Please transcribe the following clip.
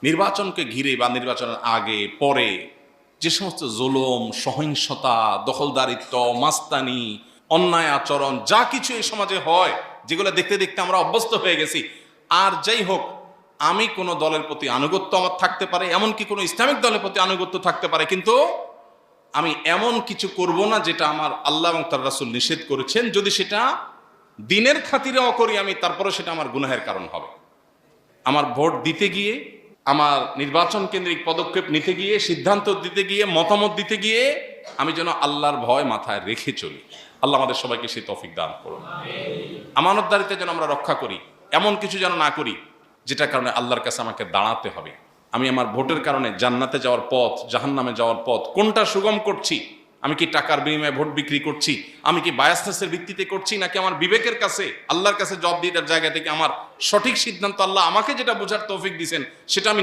নির্বাচনকে ঘিরে বা নির্বাচনের আগে পরে যে সমস্ত জুলুম, সহিংসতা, দখলদারিত্ব, মাস্তানি, অন্যায় আচরণ যা কিছু এই সমাজে হয়, যেগুলো দেখতে দেখতে আমরা অভ্যস্ত হয়ে গেছি। আর যাই হোক, আমি কোনো দলের প্রতি আনুগত্য আমার থাকতে পারে, এমনকি কোনো ইসলামিক দলের প্রতি আনুগত্য থাকতে পারে, কিন্তু আমি এমন কিছু করব না যেটা আমার আল্লাহ এবং তার রাসূল নিষেধ করেছেন। যদি সেটা দিনের খাতিরেও করি আমি, তারপরে সেটা আমার গুনাহের কারণ হবে। আমার ভোট দিতে গিয়ে, আমার নির্বাচন কেন্দ্রিক পদক্ষেপ নিতে গিয়ে, সিদ্ধান্ত দিতে গিয়ে, মতামত দিতে গিয়ে আমি যেন আল্লাহর ভয় মাথায় রেখে চলি। আল্লাহ আমাদের সবাইকে সেই তৌফিক দান করুন। আমানতদারিতা যেন আমরা রক্ষা করি, এমন কিছু যেন না করি যেটার কারণে আল্লাহর কাছে আমাকে দাঁড়াতে হবে। আমি আমার ভোটের কারণে জান্নাতে যাওয়ার পথ, জাহান্নামে যাওয়ার পথ কোনটা সুগম করছি? আমি কি টাকার বিনিময়ে ভোট বিক্রি করছি? আমি কি বায়াসনেসের ভিত্তিতে করছি, নাকি আমার বিবেকের কাছে, আল্লাহর কাছে জবাবদিহিতার জায়গা থেকে আমার সঠিক সিদ্ধান্ত, আল্লাহ আমাকে যেটা বোঝার তৌফিক দিয়েছেন সেটা আমি